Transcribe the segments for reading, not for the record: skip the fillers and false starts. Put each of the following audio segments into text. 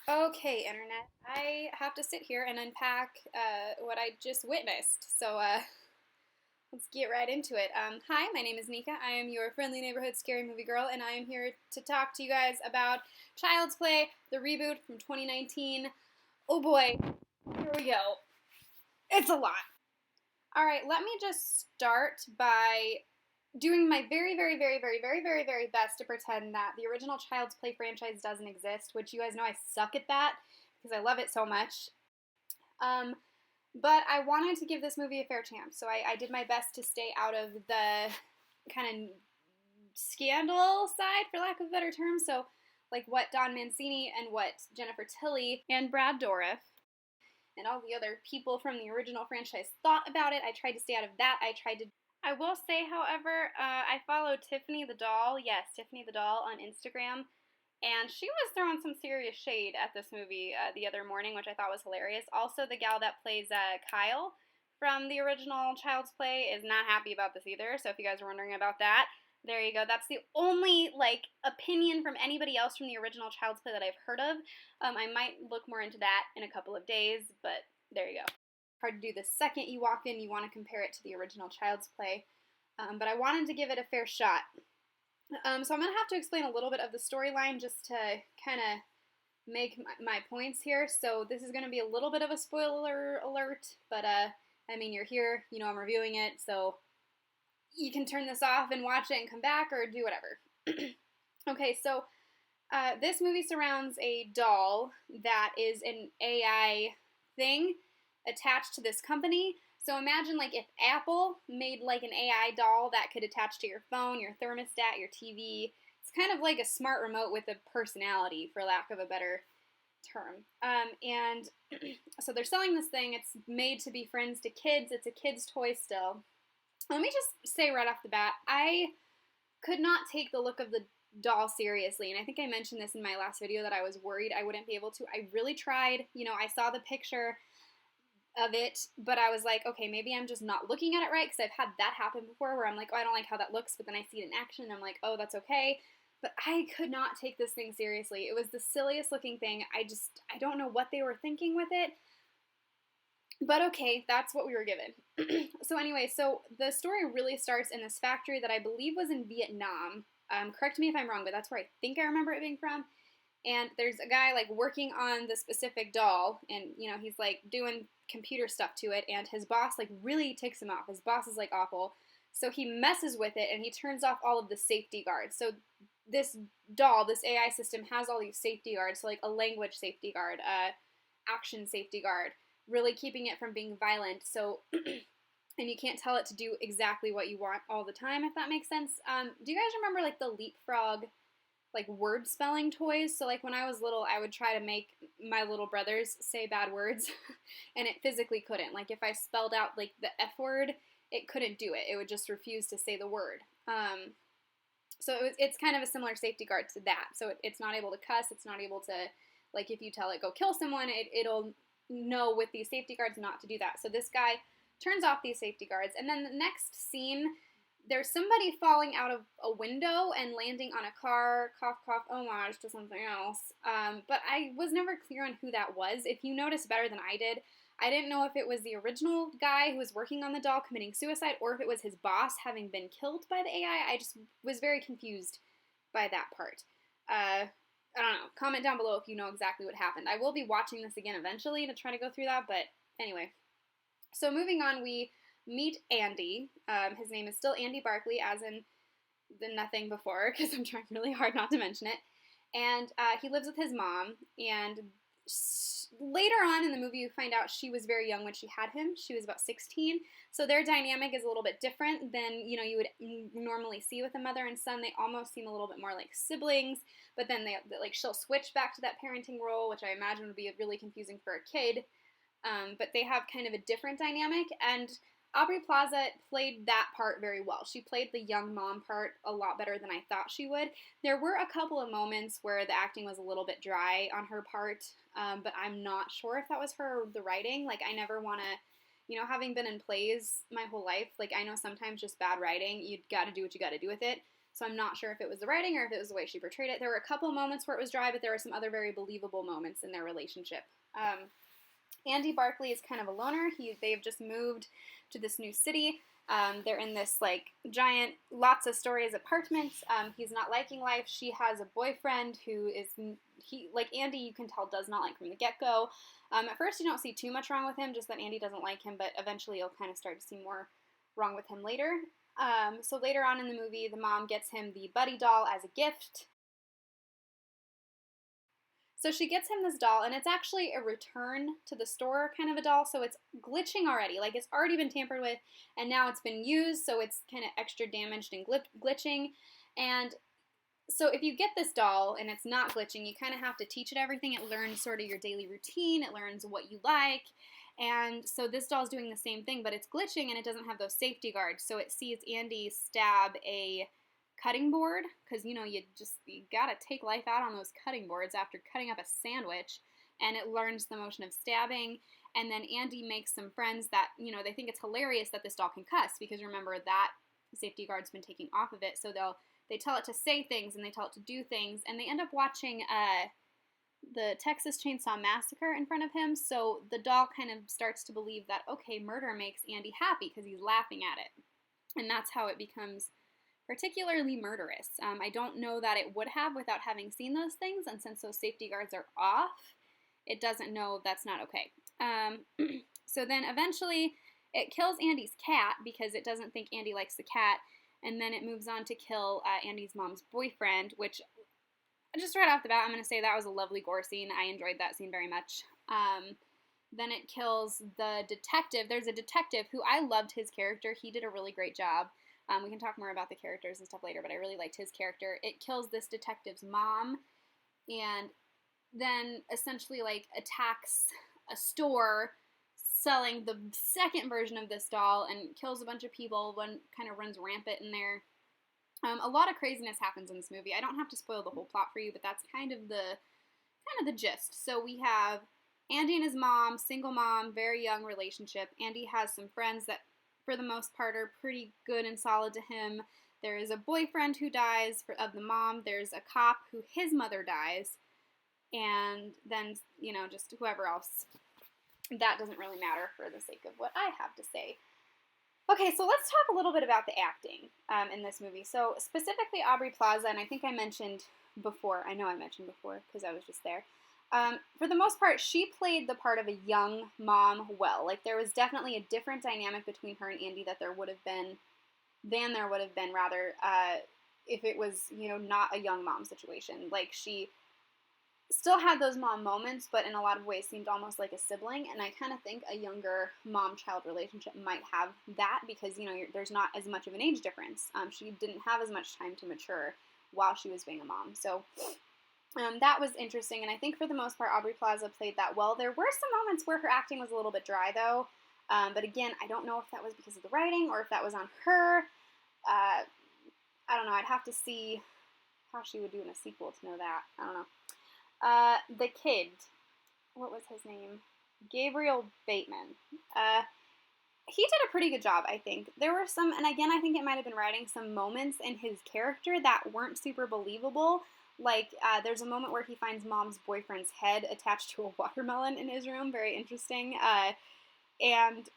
Okay, Internet. I have to sit here and unpack what I just witnessed. Let's get right into it. Hi, my name is Nika. I am your friendly neighborhood scary movie girl, and I am here to talk to you guys about Child's Play, the reboot from 2019. Oh boy, here we go. It's a lot. All right, let me just start by doing my very best to pretend that the original Child's Play franchise doesn't exist, which you guys know I suck at that because I love it so much. Um, but I wanted to give this movie a fair chance, so I did my best to stay out of the kind of scandal side, for lack of a better term. So, like what Don Mancini and what Jennifer Tilly and Brad Dourif and all the other people from the original franchise thought about it. I tried to stay out of that. I will say, however, I follow Tiffany the Doll, yes, Tiffany the Doll on Instagram, and she was throwing some serious shade at this movie the other morning, which I thought was hilarious. Also, the gal that plays Kyle from the original Child's Play is not happy about this either, so if you guys are wondering about that, there you go. That's the only, opinion from anybody else from the original Child's Play that I've heard of. I might look more into that in a couple of days, but there you go. Hard to do the second you walk in, you want to compare it to the original Child's Play, but I wanted to give it a fair shot. So I'm going to have to explain a little bit of the storyline just to kind of make my points here. So this is going to be a little bit of a spoiler alert, but I mean, you're here, you know I'm reviewing it, so you can turn this off and watch it and come back or do whatever. Okay, so this movie surrounds a doll that is an AI thing attached to this company. So imagine like if Apple made like an AI doll that could attach to your phone, your thermostat, your TV. It's kind of like a smart remote with a personality, for lack of a better term. And so they're selling this thing. It's made to be friends to kids. It's a kid's toy still. Let me just say right off the bat, I could not take the look of the doll seriously, and I think I mentioned this in my last video that I was worried I wouldn't be able to. I really tried. I saw the picture of it, but I was like, okay, maybe I'm just not looking at it right, because I've had that happen before where I'm like, oh, I don't like how that looks, but then I see it in action and I'm like, oh, that's okay. But I could not take this thing seriously. It was the silliest looking thing. I don't know what they were thinking with it. But okay, that's what we were given. So anyway, so the story really starts in this factory that I believe was in Vietnam. Correct me if I'm wrong, but that's where I think I remember it being from. And there's a guy like working on the specific doll, and he's like doing computer stuff to it, and his boss like really ticks him off. His boss is like awful. So he messes with it and he turns off all of the safety guards. So this doll, this AI system has all these safety guards, so like a language safety guard, action safety guard, really keeping it from being violent. So and you can't tell it to do exactly what you want all the time, if that makes sense. Do you guys remember like the leapfrog like word spelling toys? So like when I was little, I would try to make my little brothers say bad words and it physically couldn't. Like if I spelled out like the F word, it couldn't do it. It would just refuse to say the word. So it's kind of a similar safety guard to that. So it's not able to cuss. It's not able to, like if you tell it go kill someone, it'll know with these safety guards not to do that. So this guy turns off these safety guards, and then the next scene, there's somebody falling out of a window and landing on a car, cough, cough, homage to something else. But I was never clear on who that was. If you noticed better than I did, I didn't know if it was the original guy who was working on the doll committing suicide, or if it was his boss having been killed by the AI. I just was very confused by that part. I don't know. Comment down below if you know exactly what happened. I will be watching this again eventually to try to go through that, but anyway. So moving on, we meet Andy. His name is still Andy Barkley, as in the nothing before, because I'm trying really hard not to mention it. And he lives with his mom, and later on in the movie, you find out she was very young when she had him. She was about 16, so their dynamic is a little bit different than you would normally see with a mother and son. They almost seem a little bit more like siblings, but then she'll switch back to that parenting role, which I imagine would be really confusing for a kid. But they have kind of a different dynamic, and Aubrey Plaza played that part very well. She played the young mom part a lot better than I thought she would. There were a couple of moments where the acting was a little bit dry on her part, but I'm not sure if that was her or the writing. Like, I never want to, having been in plays my whole life, like, I know sometimes just bad writing, you got to do what you got to do with it. So I'm not sure if it was the writing or if it was the way she portrayed it. There were a couple moments where it was dry, but there were some other very believable moments in their relationship. Andy Barclay is kind of a loner. They've just moved to this new city. They're in this like giant, lots of stories apartment. He's not liking life. She has a boyfriend who is, like Andy, you can tell, does not like from the get-go. At first you don't see too much wrong with him, just that Andy doesn't like him, but eventually you'll kind of start to see more wrong with him later. So later on in the movie, the mom gets him the Buddy doll as a gift. So she gets him this doll, and it's actually a return to the store kind of a doll, so it's glitching already. Like, it's already been tampered with, and now it's been used, so it's kind of extra damaged and glitching. And so if you get this doll and it's not glitching, you kind of have to teach it everything. It learns sort of your daily routine. It learns what you like. And so this doll's doing the same thing, but it's glitching and it doesn't have those safety guards. So it sees Andy stab a cutting board, because you gotta take life out on those cutting boards after cutting up a sandwich, and it learns the motion of stabbing. And then Andy makes some friends that, they think it's hilarious that this doll can cuss, because remember that safety guard's been taken off of it, so they tell it to say things and they tell it to do things, and they end up watching the Texas Chainsaw Massacre in front of him, so the doll kind of starts to believe that, okay, murder makes Andy happy because he's laughing at it. And that's how it becomes particularly murderous. I don't know that it would have without having seen those things, and since those safety guards are off, it doesn't know that's not okay. So then eventually it kills Andy's cat because it doesn't think Andy likes the cat, and then it moves on to kill Andy's mom's boyfriend, which, just right off the bat, I'm going to say that was a lovely gore scene. I enjoyed that scene very much. Then it kills the detective. There's a detective who I loved his character. He did a really great job. We can talk more about the characters and stuff later, but I really liked his character. It kills this detective's mom, and then essentially like attacks a store selling the second version of this doll and kills a bunch of people. One kind of runs rampant in there. A lot of craziness happens in this movie. I don't have to spoil the whole plot for you, but that's kind of the gist. So we have Andy and his mom, single mom, very young relationship. Andy has some friends that, for the most part, are pretty good and solid to him. There is a boyfriend who dies of the mom. There's a cop who his mother dies. And then, just whoever else. That doesn't really matter for the sake of what I have to say. Okay, so let's talk a little bit about the acting in this movie. So specifically Aubrey Plaza, and I think I mentioned before, because I was just there. For the most part, she played the part of a young mom well. Like, there was definitely a different dynamic between her and Andy than there would have been, if it was, not a young mom situation. Like, she still had those mom moments, but in a lot of ways seemed almost like a sibling, and I kind of think a younger mom-child relationship might have that, because, there's not as much of an age difference. She didn't have as much time to mature while she was being a mom, so that was interesting, and I think for the most part, Aubrey Plaza played that well. There were some moments where her acting was a little bit dry, though, but again, I don't know if that was because of the writing, or if that was on her. I don't know, I'd have to see how she would do in a sequel to know that. I don't know. The kid, what was his name? Gabriel Bateman. He did a pretty good job, I think. There were some, and again, I think it might have been writing, some moments in his character that weren't super believable. Like, there's a moment where he finds mom's boyfriend's head attached to a watermelon in his room. Very interesting. And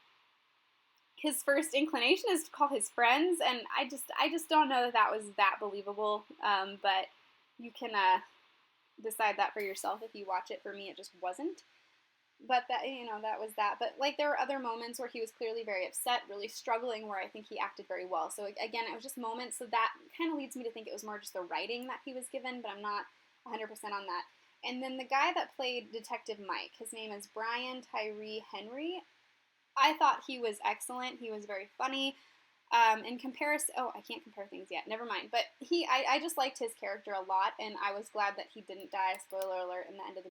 his first inclination is to call his friends, and I just don't know that was that believable. But you can, decide that for yourself if you watch it. For me, it just wasn't. But that was that. But like, there were other moments where he was clearly very upset, really struggling, where I think he acted very well. So again, it was just moments. So that kind of leads me to think it was more just the writing that he was given, but I'm not 100% on that. And then the guy that played Detective Mike, his name is Brian Tyree Henry. I thought he was excellent. He was very funny. In comparison, I can't compare things yet, never mind, but I just liked his character a lot, and I was glad that he didn't die, spoiler alert, in the end of the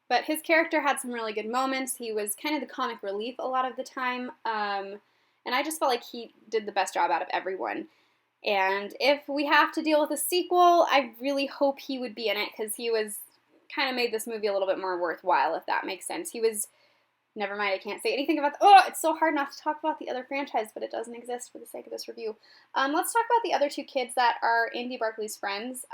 But his character had some really good moments. He was kind of the comic relief a lot of the time, and I just felt like he did the best job out of everyone. And if we have to deal with a sequel, I really hope he would be in it, because he was kind of made this movie a little bit more worthwhile, if that makes sense. He was Never mind, I can't say anything about oh, it's so hard not to talk about the other franchise, but it doesn't exist for the sake of this review. Let's talk about the other two kids that are Andy Barclay's friends.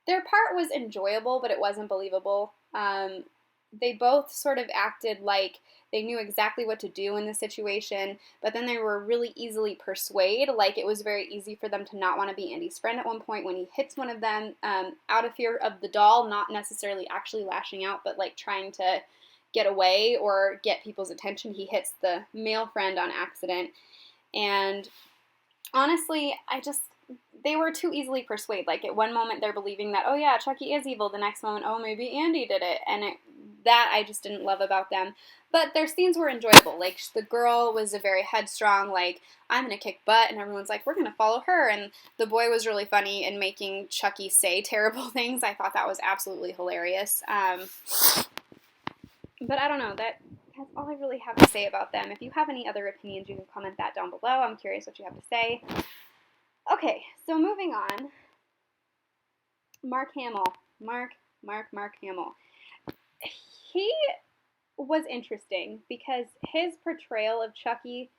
Their part was enjoyable, but it wasn't believable. They both sort of acted like they knew exactly what to do in the situation, but then they were really easily persuaded. Like, it was very easy for them to not want to be Andy's friend at one point when he hits one of them out of fear of the doll, not necessarily actually lashing out, but like trying to get away or get people's attention. He hits the male friend on accident. And honestly, they were too easily persuaded. Like, at one moment they're believing that, oh yeah, Chucky is evil. The next moment, oh, maybe Andy did it. And that I just didn't love about them. But their scenes were enjoyable. Like, the girl was a very headstrong, like, I'm going to kick butt, and everyone's like, we're going to follow her. And the boy was really funny in making Chucky say terrible things. I thought that was absolutely hilarious. But I don't know, that's all I really have to say about them. If you have any other opinions, you can comment that down below. I'm curious what you have to say. Okay, so moving on. Mark Hamill. Mark Hamill. He was interesting because his portrayal of Chucky,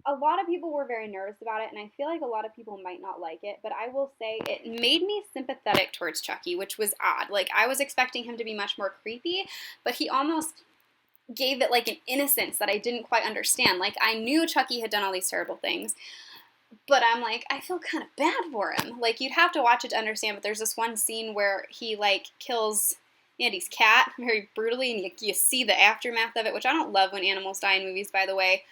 a lot of people were very nervous about it, and I feel like a lot of people might not like it, but I will say it made me sympathetic towards Chucky, which was odd. Like, I was expecting him to be much more creepy, but he almost gave it like an innocence that I didn't quite understand. Like, I knew Chucky had done all these terrible things, but I'm like, I feel kind of bad for him. Like, you'd have to watch it to understand, but there's this one scene where he, like, kills Andy's cat very brutally, and you see the aftermath of it, which I don't love when animals die in movies, by the way,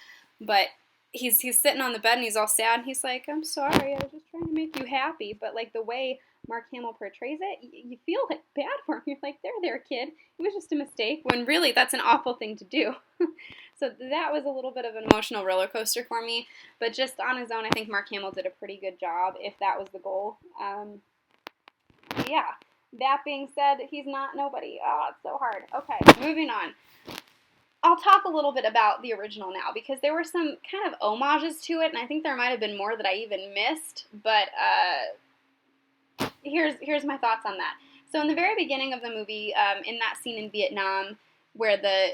but he's sitting on the bed, and he's all sad, and he's like, I'm sorry, I was just trying to make you happy, but, like, the way Mark Hamill portrays it, you feel, like, bad for him. You're like, there, kid, it was just a mistake, when really that's an awful thing to do. So that was a little bit of an emotional roller coaster for me, but just on his own, I think Mark Hamill did a pretty good job, if that was the goal. Yeah, that being said, he's not nobody. Oh, it's so hard. Okay, moving on. I'll talk a little bit about the original now, because there were some kind of homages to it, and I think there might have been more that I even missed, but here's my thoughts on that. So in the very beginning of the movie, in that scene in Vietnam, where the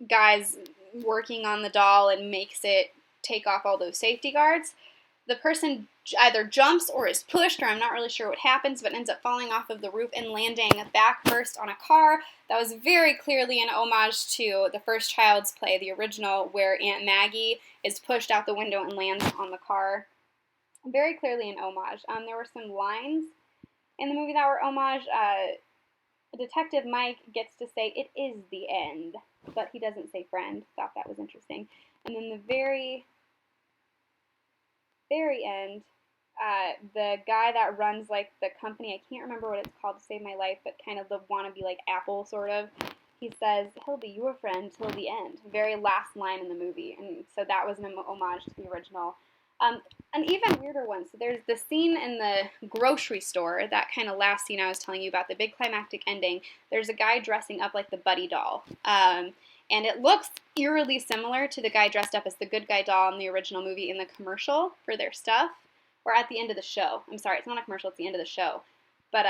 guy's working on the doll and makes it take off all those safety guards, the person either jumps or is pushed, or I'm not really sure what happens, but ends up falling off of the roof and landing back first on a car. That was very clearly an homage to the first Child's Play, the original, where Aunt Maggie is pushed out the window and lands on the car. Very clearly an homage. There were some lines in the movie that were homage. Detective Mike gets to say, "It is the end," but he doesn't say friend. Thought that was interesting. And then the very end, the guy that runs, like, the company, I can't remember what it's called to save my life, but kind of the wannabe, like, Apple, sort of, he says, he'll be your friend till the end. Very last line in the movie, and so that was an homage to the original. An even weirder one, so there's the scene in the grocery store, that kind of last scene I was telling you about, the big climactic ending. There's a guy dressing up like the Buddy doll, and it looks eerily similar to the guy dressed up as the good guy doll in the original movie in the commercial for their stuff, or at the end of the show. I'm sorry, it's not a commercial, it's the end of the show. But,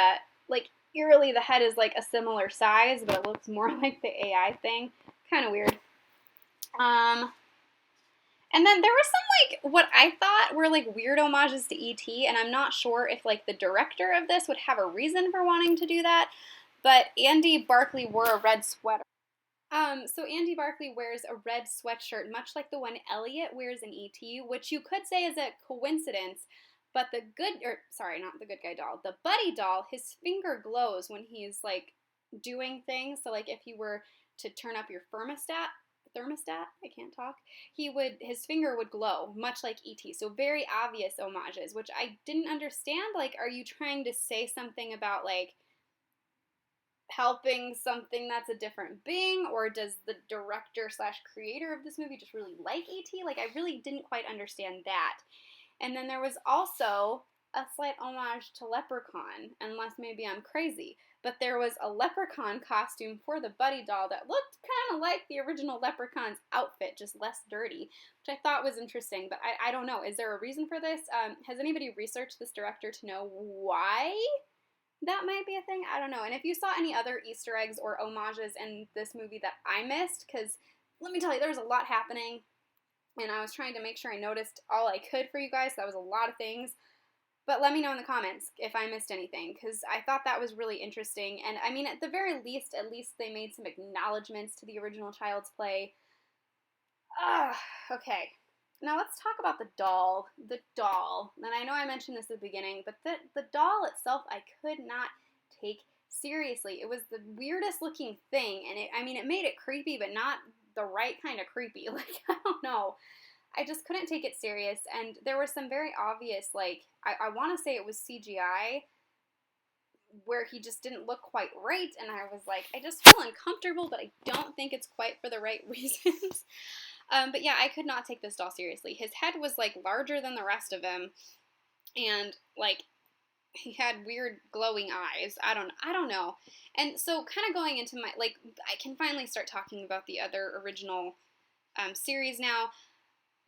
like, eerily the head is, like, a similar size, but it looks more like the AI thing. Kind of weird. And then there was some, like, what I thought were, like, weird homages to E.T., and I'm not sure if, like, the director of this would have a reason for wanting to do that, but Andy Barclay wore a red sweater. So Andy Barclay wears a red sweatshirt, much like the one Elliot wears in E.T., which you could say is a coincidence, but the not the good guy doll, the Buddy doll, his finger glows when he's, like, doing things. So, like, if you were to turn up your thermostat, I can't talk, his finger would glow, much like E.T., so very obvious homages, which I didn't understand. Like, are you trying to say something about, like, helping something that's a different being, or does the director / creator of this movie just really like E.T.? Like, I really didn't quite understand that. And then there was also a slight homage to Leprechaun, unless maybe I'm crazy, but there was a Leprechaun costume for the Buddy doll that looked kind of like the original Leprechaun's outfit, just less dirty, which I thought was interesting, but I don't know. Is there a reason for this? Has anybody researched this director to know why That might be a thing. I don't know. And if you saw any other Easter eggs or homages in this movie that I missed, because let me tell you, there was a lot happening, and I was trying to make sure I noticed all I could for you guys. That was a lot of things. But let me know in the comments if I missed anything, because I thought that was really interesting. And I mean, at the very least, at least they made some acknowledgments to the original Child's Play. Okay. Now let's talk about the doll. The doll. And I know I mentioned this at the beginning, but the doll itself I could not take seriously. It was the weirdest looking thing, and it made it creepy, but not the right kind of creepy. Like, I don't know. I just couldn't take it serious, and there were some very obvious, like, I want to say it was CGI, where he just didn't look quite right, and I was like, I just feel uncomfortable, but I don't think it's quite for the right reasons. But yeah, I could not take this doll seriously. His head was, like, larger than the rest of him, and, like, he had weird glowing eyes. I don't know. And so kind of going into my, like, I can finally start talking about the other original series now.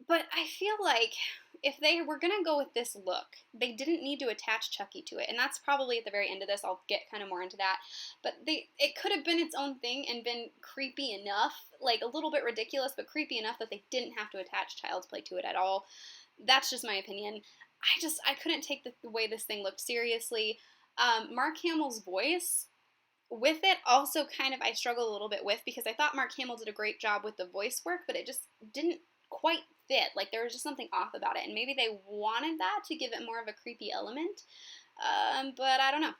But I feel like if they were going to go with this look, they didn't need to attach Chucky to it. And that's probably at the very end of this. I'll get kind of more into that. But it could have been its own thing and been creepy enough, like a little bit ridiculous, but creepy enough that they didn't have to attach Child's Play to it at all. That's just my opinion. I couldn't take the way this thing looked seriously. Mark Hamill's voice with it also kind of I struggled a little bit with, because I thought Mark Hamill did a great job with the voice work, but it just didn't quite fit. Like, there was just something off about it, and maybe they wanted that to give it more of a creepy element, but I don't know.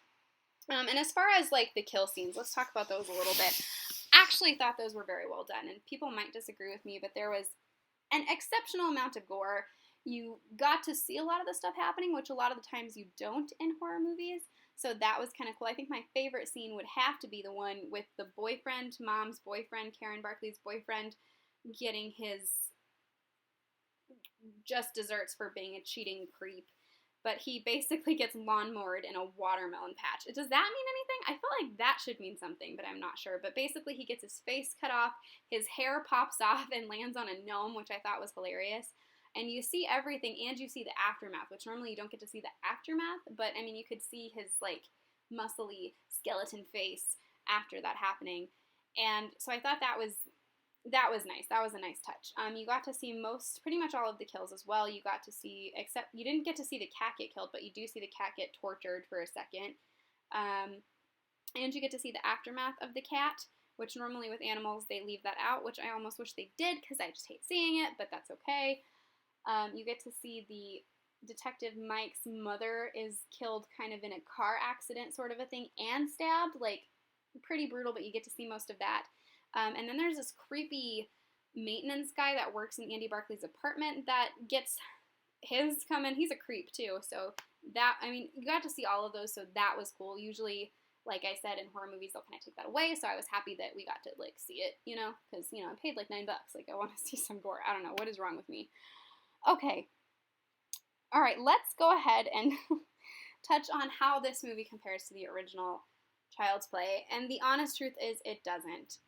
And as far as, like, the kill scenes, let's talk about those a little bit. Actually thought those were very well done, and people might disagree with me, but there was an exceptional amount of gore. You got to see a lot of the stuff happening, which a lot of the times you don't in horror movies. So that was kind of cool. I think my favorite scene would have to be the one with the boyfriend, Mom's boyfriend, Karen Barkley's boyfriend, getting his just desserts for being a cheating creep. But he basically gets lawnmowered in a watermelon patch. Does that mean anything? I feel like that should mean something, but I'm not sure. But basically he gets his face cut off, his hair pops off and lands on a gnome, which I thought was hilarious. And you see everything, and you see the aftermath, which normally you don't get to see the aftermath, but, I mean, you could see his, like, muscly skeleton face after that happening. And so I thought that was nice. That was a nice touch. You got to see pretty much all of the kills as well. You got to see, except you didn't get to see the cat get killed, but you do see the cat get tortured for a second. And you get to see the aftermath of the cat, which normally with animals they leave that out, which I almost wish they did, because I just hate seeing it, but that's okay. You get to see the Detective Mike's mother is killed kind of in a car accident sort of a thing, and stabbed, like, pretty brutal, but you get to see most of that. And then there's this creepy maintenance guy that works in Andy Barkley's apartment that gets his coming. He's a creep too, so that, I mean, you got to see all of those, so that was cool. Usually, like I said, in horror movies, they'll kind of take that away, so I was happy that we got to, like, see it, you know, because, you know, I paid, like, $9. Like, I want to see some gore. I don't know. What is wrong with me? Okay. All right, let's go ahead and touch on how this movie compares to the original Child's Play, and the honest truth is it doesn't.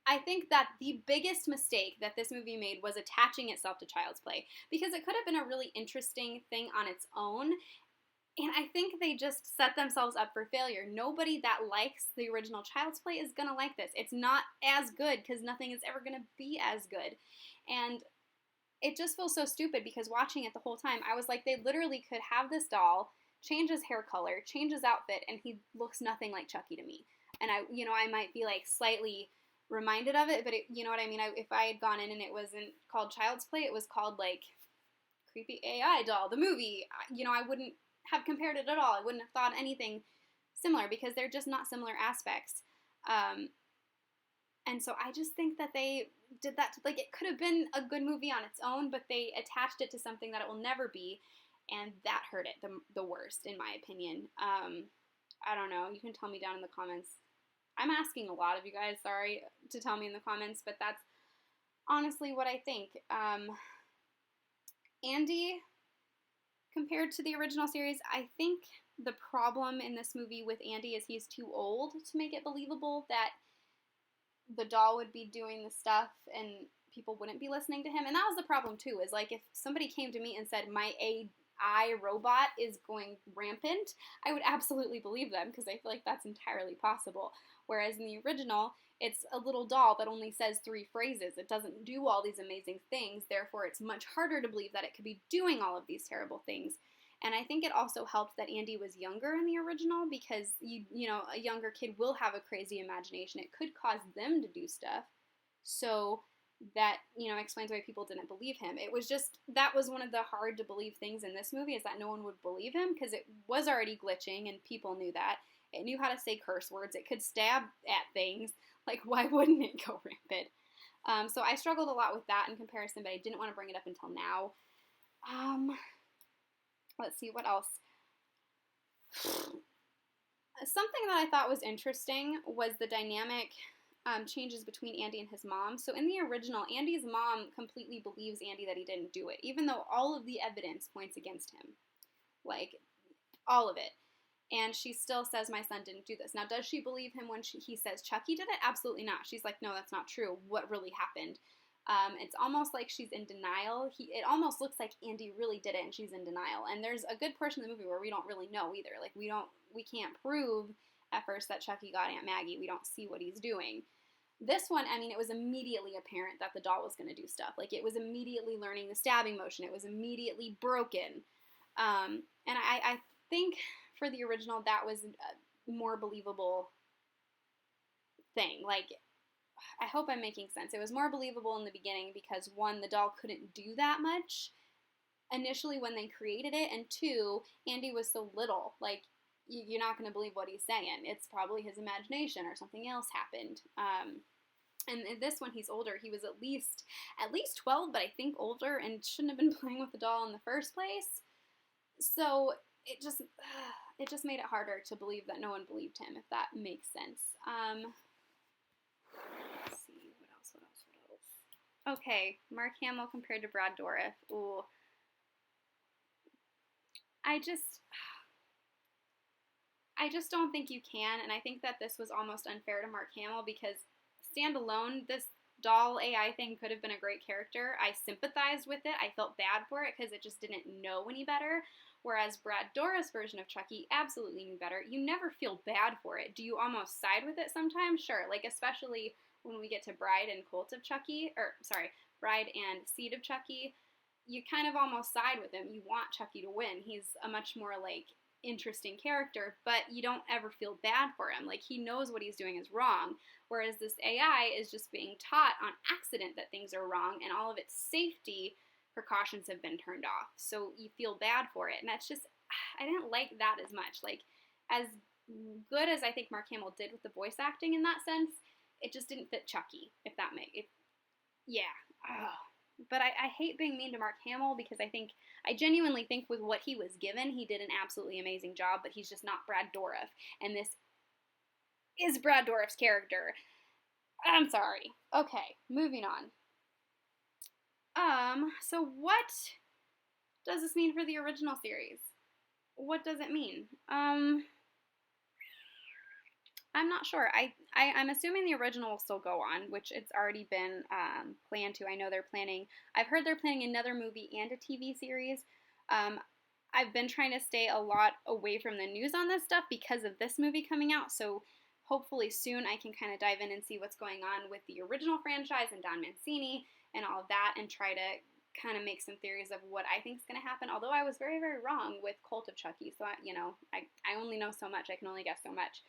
I think that the biggest mistake that this movie made was attaching itself to Child's Play, because it could have been a really interesting thing on its own, and I think they just set themselves up for failure. Nobody that likes the original Child's Play is going to like this. It's not as good, because nothing is ever going to be as good, and it just feels so stupid, because watching it the whole time, I was like, they literally could have this doll, change his hair color, change his outfit, and he looks nothing like Chucky to me. And I might be, like, slightly reminded of it, but you know what I mean? If I had gone in and it wasn't called Child's Play, it was called, like, Creepy AI Doll, the movie, I wouldn't have compared it at all. I wouldn't have thought anything similar, because they're just not similar aspects. And so I just think that they did that, like, it could have been a good movie on its own, but they attached it to something that it will never be, and that hurt it the worst, in my opinion. I don't know. You can tell me down in the comments. I'm asking a lot of you guys, sorry, to tell me in the comments, but that's honestly what I think. Andy, compared to the original series, I think the problem in this movie with Andy is he's too old to make it believable that the doll would be doing the stuff and people wouldn't be listening to him. And that was the problem too, is, like, if somebody came to me and said my iRobot is going rampant, I would absolutely believe them because I feel like that's entirely possible. Whereas in the original, it's a little doll that only says 3 phrases. It doesn't do all these amazing things, therefore it's much harder to believe that it could be doing all of these terrible things. And I think it also helped that Andy was younger in the original because you know, a younger kid will have a crazy imagination. It could cause them to do stuff. So that, you know, explains why people didn't believe him. It was just, that was one of the hard to believe things in this movie, is that no one would believe him because it was already glitching and people knew that. It knew how to say curse words. It could stab at things. Like, why wouldn't it go rampant? So I struggled a lot with that in comparison, but I didn't want to bring it up until now. Let's see, what else? Something that I thought was interesting was the dynamic changes between Andy and his mom. So in the original, Andy's mom completely believes Andy that he didn't do it, even though all of the evidence points against him. Like, all of it. And she still says, my son didn't do this. Now, does she believe him when he says Chucky did it? Absolutely not. She's like, no, that's not true. What really happened? It's almost like she's in denial. It almost looks like Andy really did it and she's in denial. And there's a good portion of the movie where we don't really know either. Like, we can't prove at first that Chucky got Aunt Maggie. We don't see what he's doing. This one, I mean, it was immediately apparent that the doll was going to do stuff. Like, it was immediately learning the stabbing motion. It was immediately broken. And I think for the original, that was a more believable thing. Like, I hope I'm making sense. It was more believable in the beginning because, one, the doll couldn't do that much initially when they created it, and two, Andy was so little. Like, you're not going to believe what he's saying. It's probably his imagination or something else happened. And in this one, he's older. He was at least 12, but I think older, and shouldn't have been playing with the doll in the first place. So it just made it harder to believe that no one believed him, if that makes sense. Let's see, what else? Okay, Mark Hamill compared to Brad Dourif. Ooh. I just don't think you can, and I think that this was almost unfair to Mark Hamill because standalone, this doll AI thing could have been a great character. I sympathized with it. I felt bad for it because it just didn't know any better. Whereas Brad Dourif's version of Chucky absolutely knew better. You never feel bad for it. Do you almost side with it sometimes? Sure. Like, especially when we get to Bride and Bride and Seed of Chucky, you kind of almost side with him. You want Chucky to win. He's a much more, like, interesting character, but you don't ever feel bad for him. Like, he knows what he's doing is wrong, whereas this AI is just being taught on accident that things are wrong, and all of its safety precautions have been turned off, so you feel bad for it. And that's just, I didn't like that as much. Like, as good as I think Mark Hamill did with the voice acting in that sense, it just didn't fit Chucky, if that makes it. Yeah. Ugh. But I hate being mean to Mark Hamill because I genuinely think with what he was given, he did an absolutely amazing job, but he's just not Brad Dourif. And this is Brad Dourif's character. I'm sorry. Okay, moving on. So what does this mean for the original series? What does it mean? I'm not sure. I'm assuming the original will still go on, which it's already been planned to. I know I've heard they're planning another movie and a TV series. I've been trying to stay a lot away from the news on this stuff because of this movie coming out, so hopefully soon I can kind of dive in and see what's going on with the original franchise and Don Mancini and all of that, and try to kind of make some theories of what I think is going to happen, although I was very, very wrong with Cult of Chucky, so I only know so much. I can only guess so much.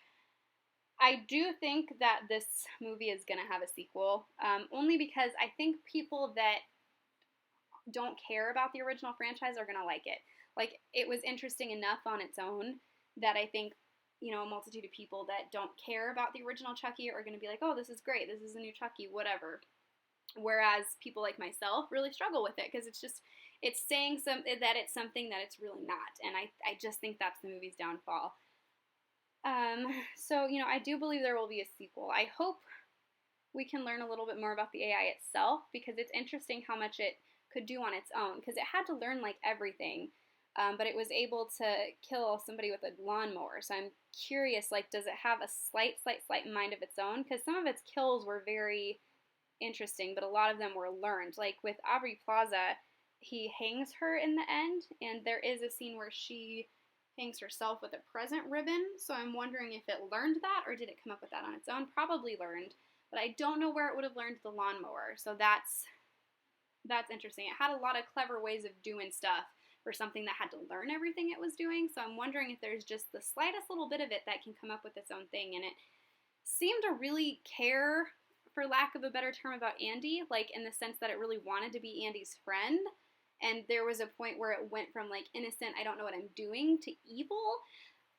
I do think that this movie is going to have a sequel, only because I think people that don't care about the original franchise are going to like it. Like, it was interesting enough on its own that I think, a multitude of people that don't care about the original Chucky are going to be like, oh, this is great, this is a new Chucky, whatever. Whereas people like myself really struggle with it because it's saying that it's something that it's really not, and I just think that's the movie's downfall. So, I do believe there will be a sequel. I hope we can learn a little bit more about the AI itself, because it's interesting how much it could do on its own, because it had to learn, like, everything, but it was able to kill somebody with a lawnmower, so I'm curious, like, does it have a slight mind of its own? Because some of its kills were very interesting, but a lot of them were learned. Like, with Aubrey Plaza, he hangs her in the end, and there is a scene where she hangs herself with a present ribbon, so I'm wondering if it learned that, or did it come up with that on its own? Probably learned, but I don't know where it would have learned the lawnmower, so that's interesting. It had a lot of clever ways of doing stuff for something that had to learn everything it was doing, so I'm wondering if there's just the slightest little bit of it that can come up with its own thing, and it seemed to really care, for lack of a better term, about Andy, like in the sense that it really wanted to be Andy's friend. And there was a point where it went from like innocent, I don't know what I'm doing, to evil.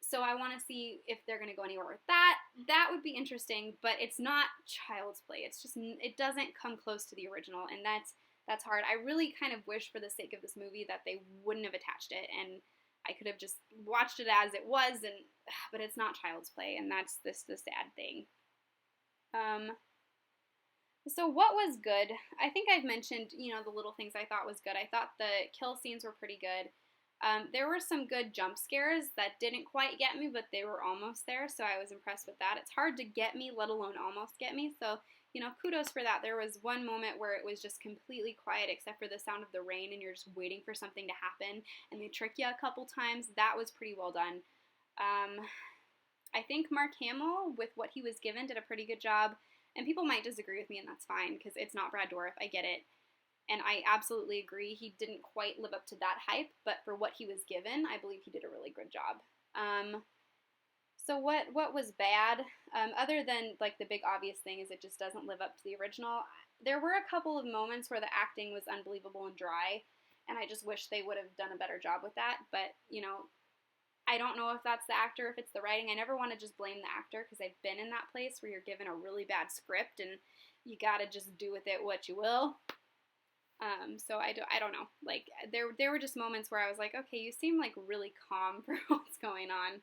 So I want to see if they're going to go anywhere with that. That would be interesting, but it's not child's play. It's just, it doesn't come close to the original, and that's hard. I really kind of wish, for the sake of this movie, that they wouldn't have attached it, and I could have just watched it as it was, but it's not child's play, and that's the sad thing. So what was good? I think I've mentioned, the little things I thought was good. I thought the kill scenes were pretty good. There were some good jump scares that didn't quite get me, but they were almost there, so I was impressed with that. It's hard to get me, let alone almost get me, so, kudos for that. There was one moment where it was just completely quiet except for the sound of the rain, and you're just waiting for something to happen, and they trick you a couple times. That was pretty well done. I think Mark Hamill, with what he was given, did a pretty good job. And people might disagree with me, and that's fine, because it's not Brad Dourif. I get it. And I absolutely agree. He didn't quite live up to that hype, but for what he was given, I believe he did a really good job. So what was bad? Other than, like, the big obvious thing is it just doesn't live up to the original. There were a couple of moments where the acting was unbelievable and dry, and I just wish they would have done a better job with that. But, I don't know if that's the actor, if it's the writing. I never want to just blame the actor, because I've been in that place where you're given a really bad script and you gotta just do with it what you will. So I don't know. Like, there were just moments where I was like, okay, you seem like really calm for what's going on.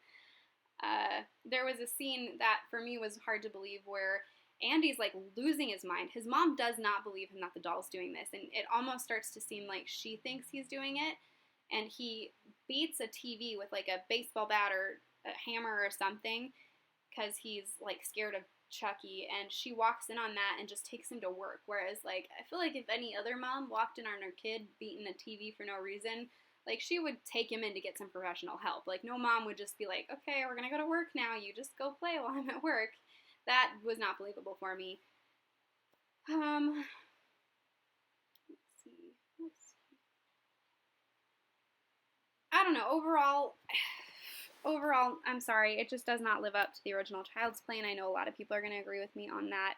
There was a scene that for me was hard to believe where Andy's like losing his mind. His mom does not believe him that the doll's doing this, and it almost starts to seem like she thinks he's doing it. And he beats a TV with like a baseball bat or a hammer or something because he's like scared of Chucky, and she walks in on that and just takes him to work. Whereas, like, I feel like if any other mom walked in on her kid beating a TV for no reason, like, she would take him in to get some professional help. Like, no mom would just be like, okay, we're gonna go to work now, you just go play while I'm at work. That was not believable for me. I don't know, overall, I'm sorry, it just does not live up to the original Child's Play, and I know a lot of people are going to agree with me on that.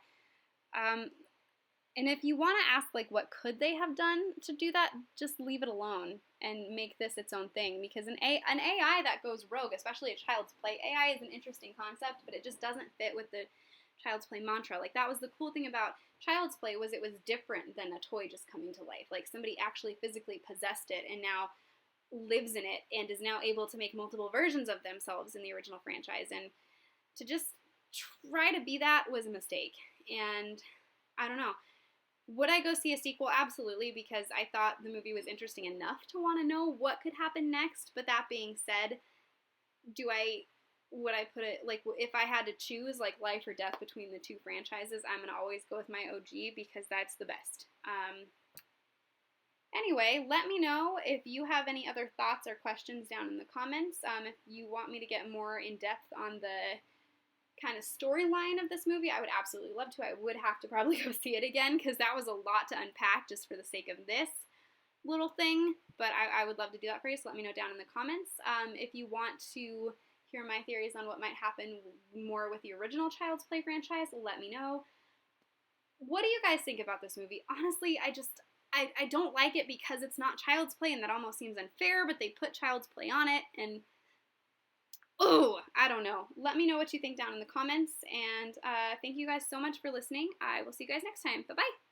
And if you want to ask, like, what could they have done to do that, just leave it alone and make this its own thing, because an AI that goes rogue, especially a Child's Play, AI is an interesting concept, but it just doesn't fit with the Child's Play mantra. Like, that was the cool thing about Child's Play, was it was different than a toy just coming to life. Like, somebody actually physically possessed it and now lives in it and is now able to make multiple versions of themselves in the original franchise. And to just try to be that was a mistake. And I don't know. Would I go see a sequel? Absolutely, because I thought the movie was interesting enough to want to know what could happen next. But that being said, would I put it, like, if I had to choose, like, life or death between the two franchises, I'm going to always go with my OG because that's the best. Anyway, let me know if you have any other thoughts or questions down in the comments. If you want me to get more in depth on the kind of storyline of this movie, I would absolutely love to. I would have to probably go see it again because that was a lot to unpack just for the sake of this little thing. But I would love to do that for you, so let me know down in the comments. If you want to hear my theories on what might happen more with the original Child's Play franchise, let me know. What do you guys think about this movie? Honestly, I don't like it because it's not Child's Play, and that almost seems unfair, but they put Child's Play on it, and I don't know. Let me know what you think down in the comments, and thank you guys so much for listening. I will see you guys next time. Bye-bye!